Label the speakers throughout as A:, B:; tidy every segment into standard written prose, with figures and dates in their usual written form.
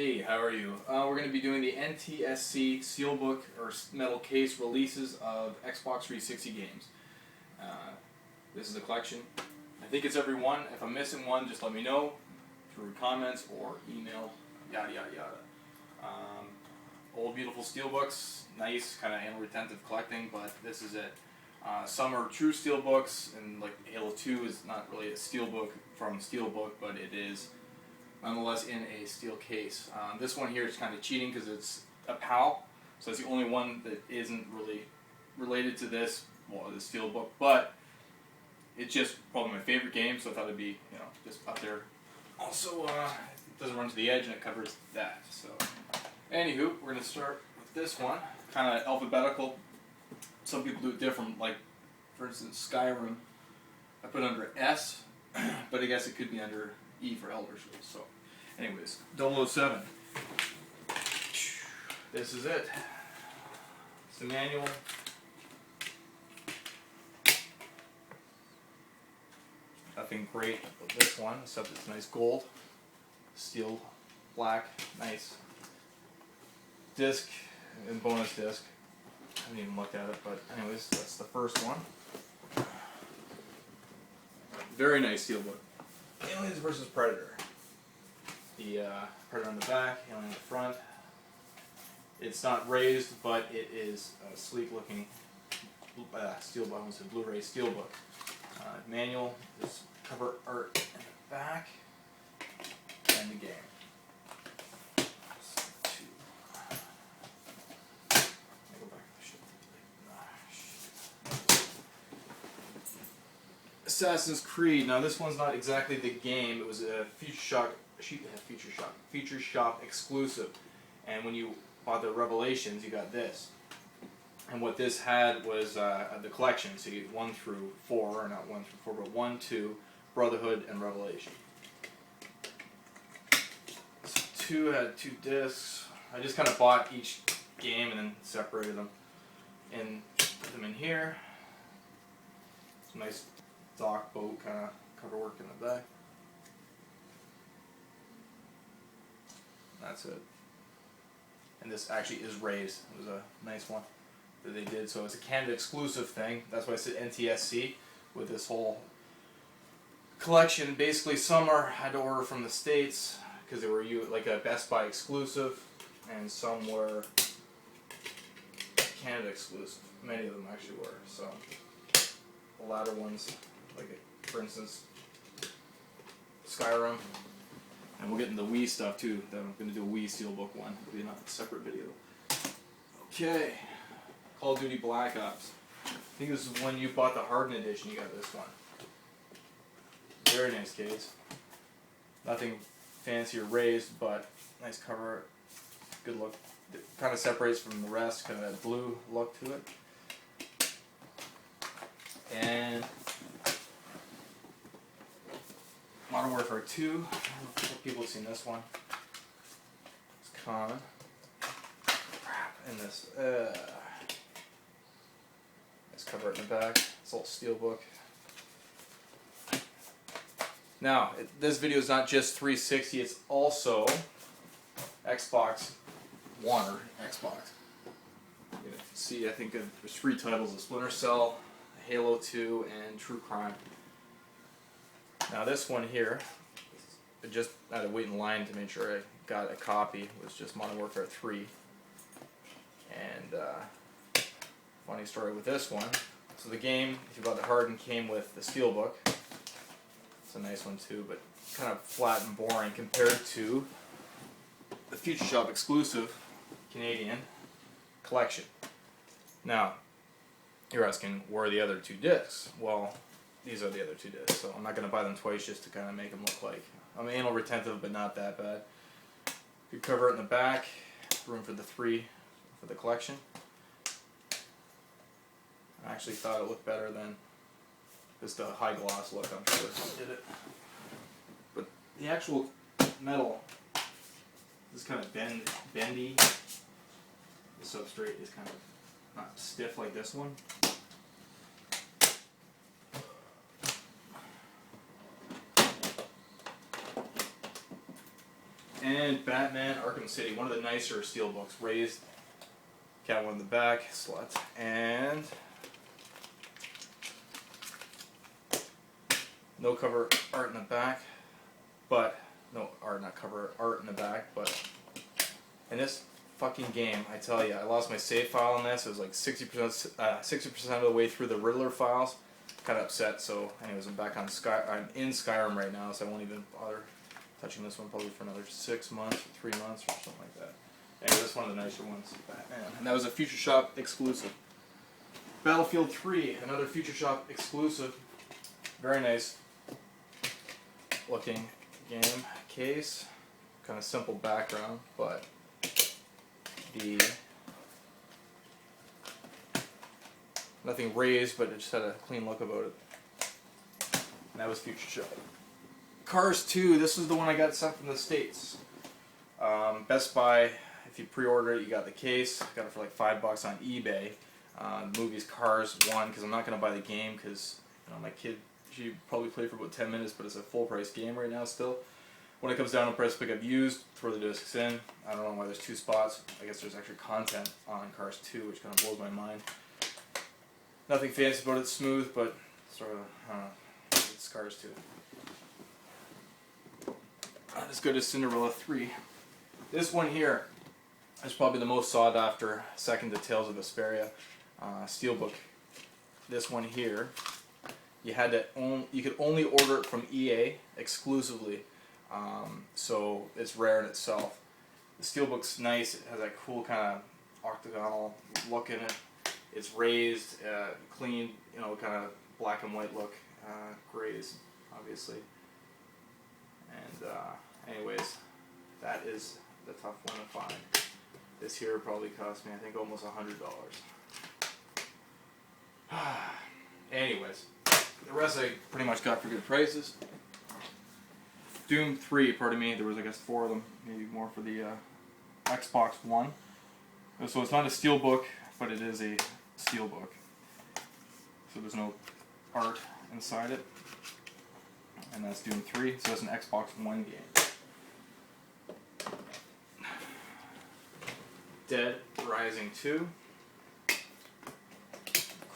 A: Hey, how are you? We're going to be doing the NTSC Steelbook or metal case releases of Xbox 360 games. This is a collection. I think it's every one. If I'm missing one, just let me know through comments or email, yada yada yada. Old beautiful steelbooks, nice, kind of anal-retentive collecting, but this is it. Some are true steelbooks, and like Halo 2 is not really a steelbook from Steelbook, but it is nonetheless in a steel case. This one here is kind of cheating because it's a PAL, so it's the only one that isn't really related to this, well, the Steelbook, but it's just probably my favorite game, so I thought it'd be, just up there. Also, it doesn't run to the edge and it covers that. So, anywho, we're gonna start with this one, kind of alphabetical. Some people do it different, like for instance Skyrim, I put under S, but I guess it could be under E for Elder Scrolls. So, anyways, 007. This is it. It's the manual. Nothing great with this one, except it's nice gold, steel, black, nice disc and bonus disc. I haven't even looked at it, but anyways, that's the first one. Very nice steelbook. Aliens vs. Predator. The Predator on the back, Alien on the front. It's not raised, but it is a sleek looking steelbook, I almost said Blu-ray steelbook. Manual, this cover art in the back, and the game. Assassin's Creed. Now this one's not exactly the game. It was a Feature Shop exclusive, and when you bought the Revelations, you got this. And what this had was the collection. So you had 1 through 4, or not 1 through 4, but 1, 2, Brotherhood, and Revelation. So 2 had 2 discs. I just kind of bought each game and then separated them and put them in here. Some nice dock boat kind of cover work in the back. That's it. And this actually is raised. It was a nice one that they did. So it's a Canada exclusive thing. That's why I said NTSC with this whole collection. Basically, some had to order from the States because they were like a Best Buy exclusive, and some were Canada exclusive. Many of them actually were. So the latter ones, like for instance Skyrim, and we'll get into the Wii stuff too. I'm going to do a Wii Steelbook one. It'll be a separate video. Okay, Call of Duty Black Ops. I think this is when you bought the Hardened edition. You got this one. Very nice case. Nothing fancy or raised, but nice cover. Good look. It kind of separates from the rest. Kind of that blue look to it. And Modern Warfare 2. I don't know if people have seen this one. It's common. Crap. And this. Let's cover it in the back. It's all steelbook. Now, this video is not just 360. It's also Xbox One or Xbox. You can see, I think there's 3 titles: of Splinter Cell, Halo 2, and True Crime. Now this one here, I just had to wait in line to make sure I got a copy. It was just Modern Warfare 3. And funny story with this one. So the game, if you bought the Hardened, came with the Steelbook. It's a nice one too, but kind of flat and boring compared to the Future Shop exclusive Canadian collection. Now, you're asking, where are the other 2 discs? Well, these are the other 2 discs, so I'm not going to buy them twice just to kind of make them look like. I'm anal retentive, but not that bad. Good cover it in the back, room for the 3 for the collection. I actually thought it looked better than just a high gloss look. I'm sure I did it. But the actual metal is kind of bendy. The substrate is kind of not stiff like this one. And Batman Arkham City, one of the nicer steelbooks, raised. Got one in the back, sluts, and no cover art in the back, but no art, not cover art in the back, but in this fucking game, I tell you, I lost my save file on this. It was like 60% of the way through the Riddler files. Kind of upset. So, anyways, I'm back on I'm in Skyrim right now, so I won't even bother touching this one probably for another 6 months, or 3 months, or something like that. Anyway, that's one of the nicer ones, Batman. And that was a Future Shop exclusive. Battlefield 3, another Future Shop exclusive. Very nice looking game case. Kind of simple background, but nothing raised, but it just had a clean look about it. And that was Future Shop. Cars 2, this is the one I got sent from the States. Best Buy, if you pre-order it, you got the case. Got it for like $5 on eBay. The movie's Cars 1, because I'm not going to buy the game, because my kid, she probably played for about 10 minutes, but it's a full price game right now still. When it comes down to price, pick up used, throw the discs in. I don't know why there's 2 spots. I guess there's extra content on Cars 2, which kind of blows my mind. Nothing fancy about it, smooth, but sort of, it's Cars 2. Not as good as Cinderella 3. This one here is probably the most sought after, second to Tales of Vesperia Steelbook. This one here, you could only order it from EA exclusively, so it's rare in itself. The Steelbook's nice. It has that cool kind of octagonal look in it. It's raised, clean, kind of black and white look, grays, obviously. And anyways, that is the tough one to find. This here probably cost me, I think, almost $100. Anyways, the rest I pretty much got for good prices. Doom 3, pardon me, there was I guess 4 of them, maybe more for the Xbox One. So it's not a Steelbook, but it is a Steelbook. So there's no art inside it. And that's Doom 3, so that's an Xbox One game. Dead Rising 2.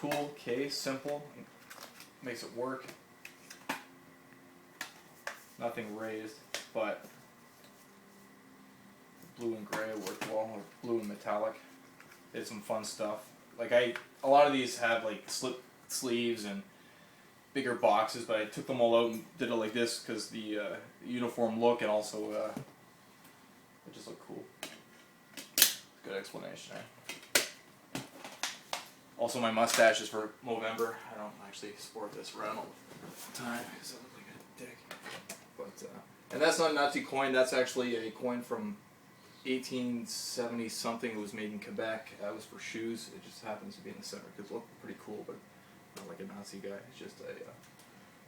A: Cool case, simple, makes it work. Nothing raised, but blue and gray worked well, or blue and metallic. Did some fun stuff. Like a lot of these have like slip sleeves and bigger boxes, but I took them all out and did it like this because the uniform look, and also it just looked cool. Good explanation, eh? Also, my mustache is for Movember. I don't actually sport this around all the time because I look like a dick. But and that's not a Nazi coin. That's actually a coin from 1870 something. It was made in Quebec. That was for shoes. It just happens to be in the center because it looked pretty cool, but not like a Nazi guy. It's just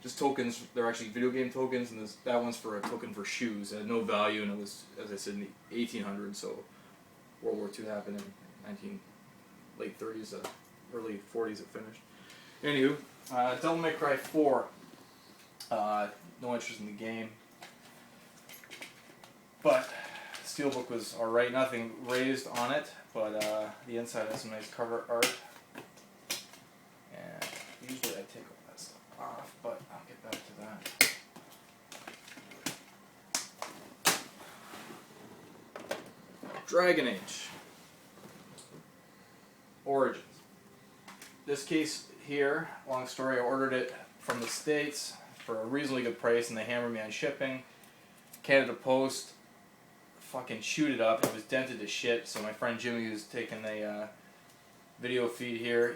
A: just tokens. They're actually video game tokens, and that one's for a token for shoes. It had no value, and it was, as I said, in the 1800s. So World War II happened in late 30s, early 40s. It finished. Anywho, Devil May Cry 4. No interest in the game, but Steelbook was alright. Nothing raised on it, but the inside has some nice cover art. And usually I take all that stuff off, but I'll get back to that. Dragon Age Origins. This case here, long story, I ordered it from the States for a reasonably good price, and they hammered me on shipping. Canada Post fucking chewed it up. It was dented to shit, so my friend Jimmy, who's taking the video feed here,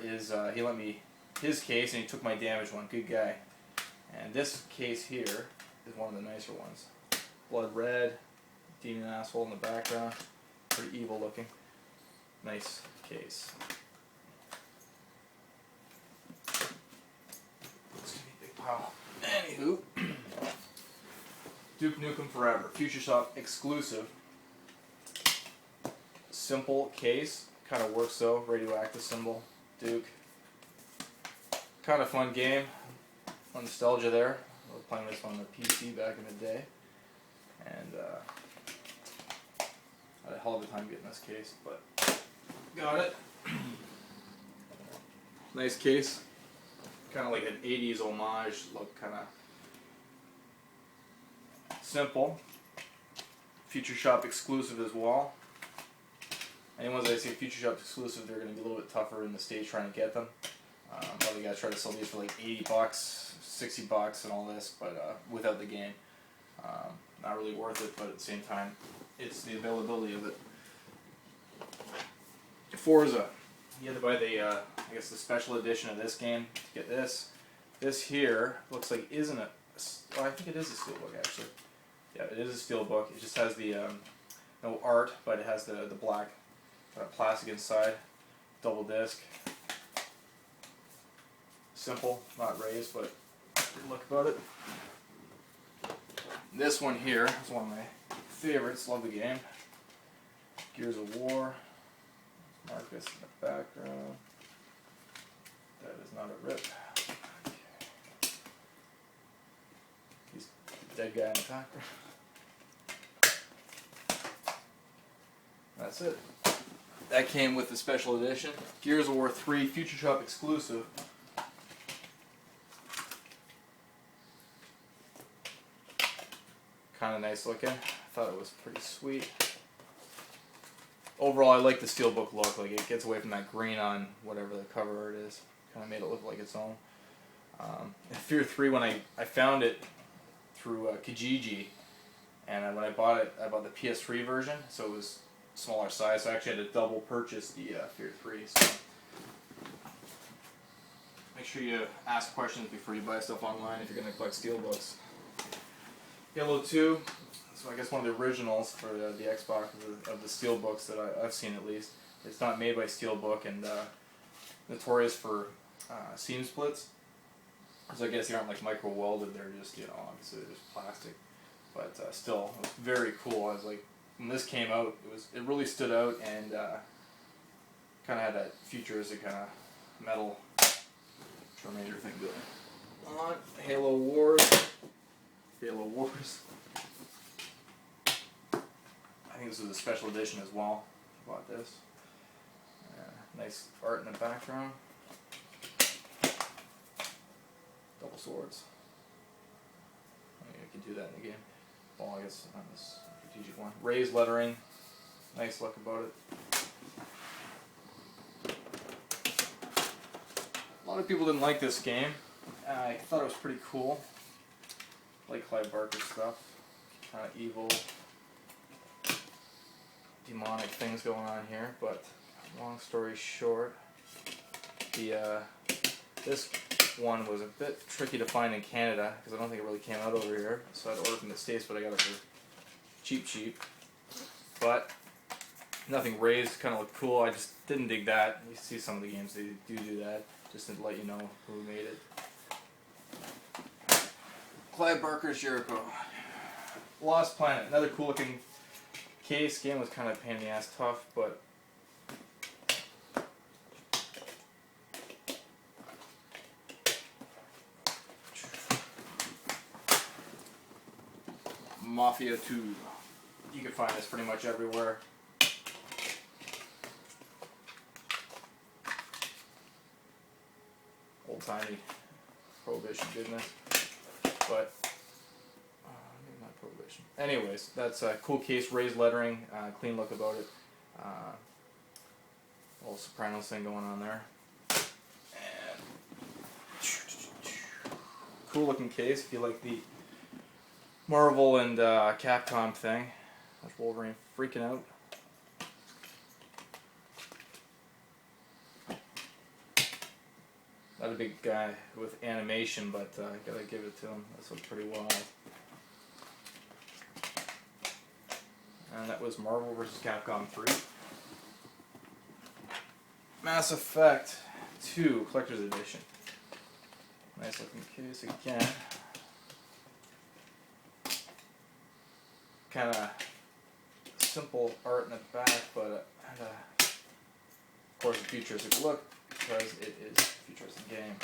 A: he lent me his case, and he took my damaged one. Good guy. And this case here is one of the nicer ones. Blood red, demon asshole in the background. Pretty evil looking. Nice case. Looks to be a big pile. Anywho, Duke Nukem Forever, Future Shop exclusive. Simple case, kind of works though. Radioactive symbol, Duke. Kind of fun game. Nostalgia there. I was playing this on the PC back in the day, and hell of a time getting this case, but got it. Nice case. Kind of like an 80s homage look, kind of simple. Future Shop exclusive as well. And ones that I say Future Shop exclusive, they're going to be a little bit tougher in the States trying to get them. A lot of guys try to sell these for like $80, $60 and all this, but without the game. Not really worth it, but at the same time, it's the availability of it. Forza. You had to buy the, I guess the special edition of this game to get this. This here looks like isn't a, oh, I think it is a steelbook actually. Yeah, it is a steelbook. It just has the, no art, but it has the black plastic inside. Double disc. Simple, not raised, but good look about it. This one here is one of my favorites. Love the game. Gears of War. Marcus in the background. That is not a rip. Okay. He's the dead guy in the background. That's it. That came with the special edition. Gears of War 3 Future Shop exclusive. Kind of nice looking. I thought it was pretty sweet. Overall, I like the steelbook look. Like it gets away from that green on whatever the cover art is. Kind of made it look like its own. Fear 3, when I found it through Kijiji, and when I bought it, I bought the PS3 version, so it was smaller size. So I actually had to double purchase the Fear 3. So make sure you ask questions before you buy stuff online if you're going to collect steelbooks. Halo 2, so I guess one of the originals for the Xbox of the steelbooks that I've seen at least. It's not made by Steelbook and notorious for seam splits. So I guess they aren't like micro welded, they're just, you know, obviously they're just plastic. But still, it was very cool. I was like, when this came out, it really stood out and kind of had that futuristic kind of metal Terminator thing going on. Halo Wars. Halo Wars. I think this was a special edition as well. I bought this. Nice art in the background. Double swords. I mean, you can do that in the game. Well, I guess on this strategic one. Raised lettering. Nice look about it. A lot of people didn't like this game. I thought it was pretty cool. Like Clive Barker stuff. Kind of evil, demonic things going on here, but long story short, this one was a bit tricky to find in Canada because I don't think it really came out over here, so I had to order from the States, but I got it for cheap. But nothing raised, kind of looked cool. I just didn't dig that. You see some of the games, they do that, just to let you know who made it. Clive Barker's Jericho. Lost Planet, another cool looking case. Game was kind of pain in the ass tough, but Mafia 2. You can find this pretty much everywhere. Old timey Prohibition goodness. But maybe not Prohibition. Anyways, that's a cool case, raised lettering, clean look about it. Little Sopranos thing going on there. And cool looking case if you like the Marvel and Capcom thing. That's Wolverine freaking out. Not a big guy with animation, but I gotta give it to him. This looks pretty wild. And that was Marvel vs. Capcom 3. Mass Effect 2 Collector's Edition. Nice looking case again. Kind of simple art in the back, but of course a futuristic look because it is a futuristic game.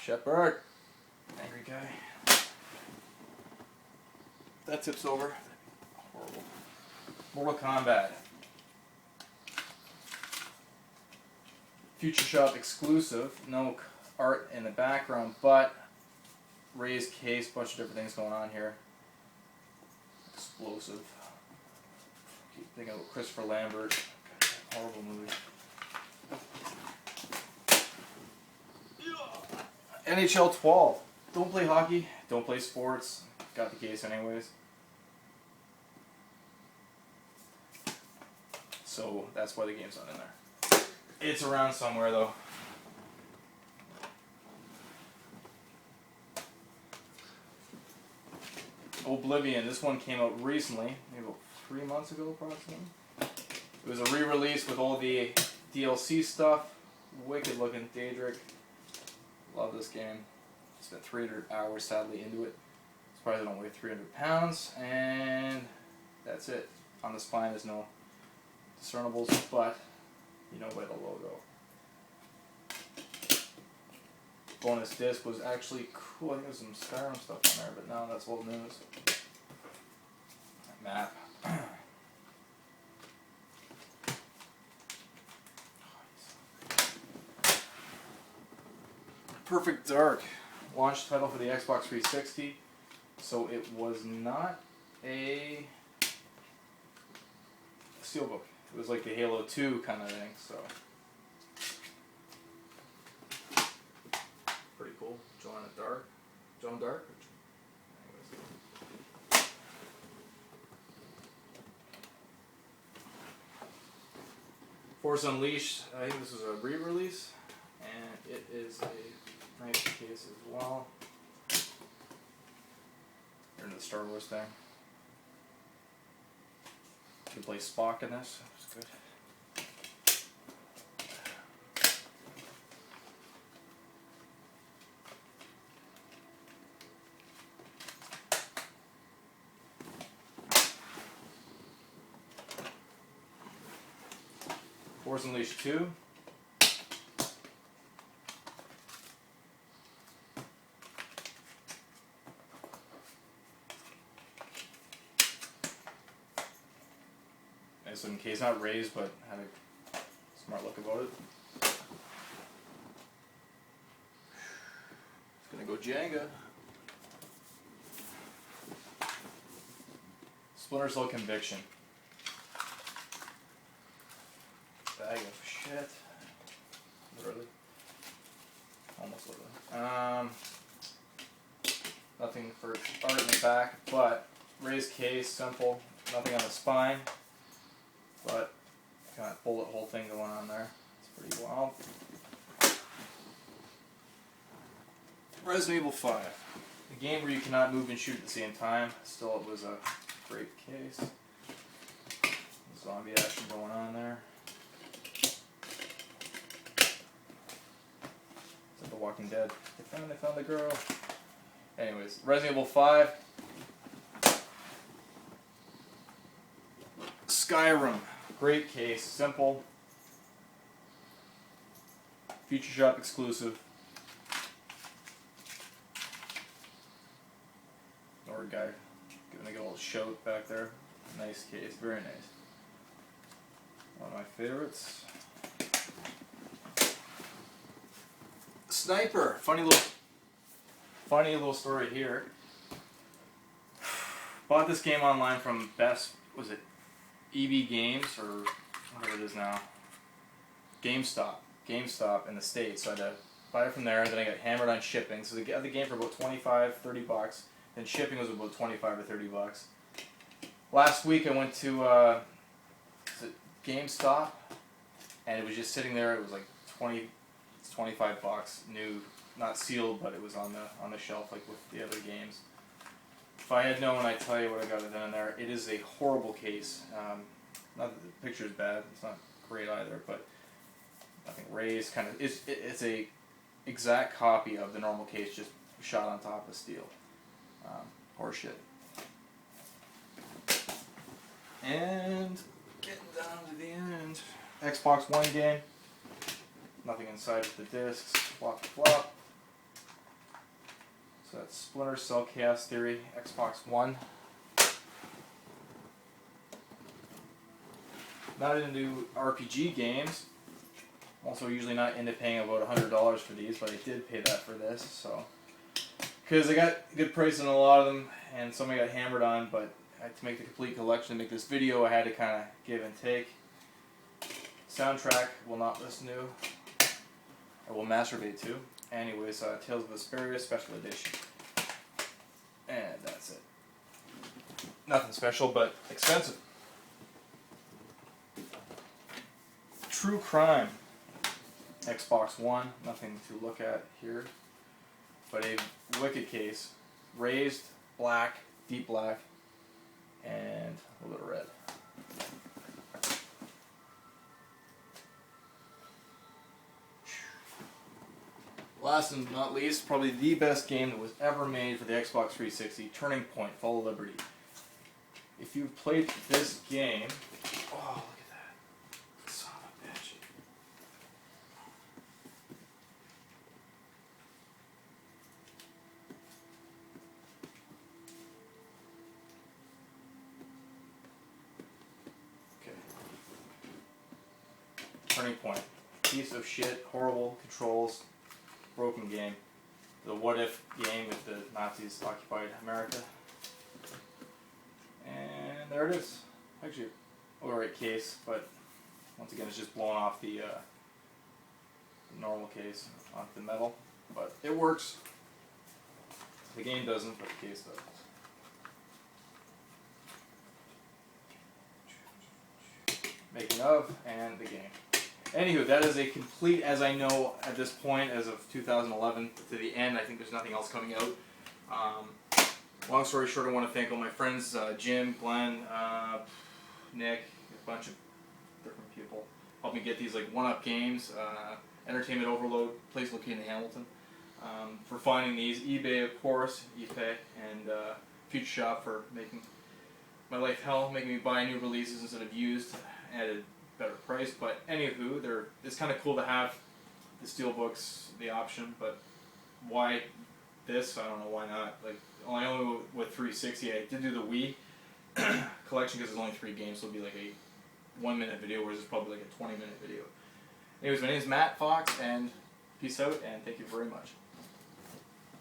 A: Shepard, angry guy. That tips over. Horrible. Mortal Kombat. Future Shop exclusive. No art in the background, but raised case, bunch of different things going on here. Explosive. Keep thinking about Christopher Lambert. Horrible movie. NHL 12. Don't play hockey. Don't play sports. Got the case anyways. So that's why the game's not in there. It's around somewhere though. Oblivion. This one came out recently, maybe about 3 months ago approximately. It was a re-release with all the DLC stuff. Wicked looking Daedric. Love this game. Spent 300 hours sadly into it. Surprised I don't weigh 300 pounds. And that's it. On the spine there's no discernibles, but you know by the logo. Bonus disc was actually cool. I think there's some Skyrim stuff on there, but no, that's old news. Map. Perfect Dark. Launch title for the Xbox 360. So it was not a Steelbook. It was like the Halo 2 kind of thing, so. Pretty cool. Joan Dark. Anyways. Force Unleashed. I think this was a re-release, and it is a nice case as well. You're into the Star Wars thing. You can play Spock in this. It's good. Force Unleashed 2. Nice looking case, not raised, but had a smart look about it. It's gonna go Jenga. Splinter Cell Conviction. Bag of shit. Literally. Almost literally. Nothing for art in the back, but raised case, simple. Nothing on the spine, but kind of bullet hole thing going on there. It's pretty wild. Resident Evil 5. A game where you cannot move and shoot at the same time. Still, it was a great case. Zombie action going on there. The Walking Dead. They finally found the girl. Anyways, Resident Evil 5. Skyrim. Great case. Simple. Future Shop exclusive. Nord guy giving a good old shout back there. Nice case. Very nice. One of my favorites. Sniper. Funny little story here. Bought this game online from was it EB Games or whatever it is now? GameStop in the States. So I had to buy it from there, and then I got hammered on shipping. So they got the game for about $25-$30. Then shipping was about $25 or $30. Last week I went to GameStop, and it was just sitting there. It was like $25 new, not sealed, but it was on the shelf like with the other games. If I had known, I'd tell you what I got it in there. It is a horrible case. Not that the picture is bad. It's not great either, but nothing raised. Kind of, it's a exact copy of the normal case, just shot on top of steel. Horseshit. And getting down to the end. Xbox One game. Nothing inside of the discs. Flop to flop. So that's Splinter Cell Chaos Theory, Xbox One. not into RPG games. Also, usually not into paying about $100 for these, but I did pay that for this, so. Because I got good price on a lot of them, and some I got hammered on, but to make the complete collection, to make this video, I had to kind of give and take. Soundtrack, will not listen to. I will masturbate to. Anyways, Tales of Vesperia Special Edition. And that's it. Nothing special, but expensive. True Crime. Xbox One, nothing to look at here. But a wicked case. Raised, black, deep black, and a little red. Last and not least, probably the best game that was ever made for the Xbox 360, Turning Point, Fall of Liberty. If you've played this game, oh, look at that. Son of a bitch. Okay. Turning Point. Piece of shit, horrible controls, broken game. The what if game if the Nazis occupied America. And there it is. Actually, alright case, but once again it's just blowing off the normal case onto the metal. But it works. The game doesn't, but the case does. Making of, and the game. Anywho, that is a complete, as I know at this point, as of 2011 to the end. I think there's nothing else coming out. Long story short, I want to thank all my friends, Jim, Glenn, Nick, a bunch of different people. Helped me get these like one-up games, Entertainment Overload, place located in Hamilton. For finding these, eBay of course, eBay, and Future Shop for making my life hell, making me buy new releases instead of used at a better price. But anywho, it's kind of cool to have the Steelbooks, the option, but why this? I don't know why not. Like, I only with 360, I did do the Wii collection because there's only 3 games, so it'll be like a 1-minute video, whereas it's probably like a 20-minute video. Anyways, my name is Matt Fox, and peace out, and thank you very much.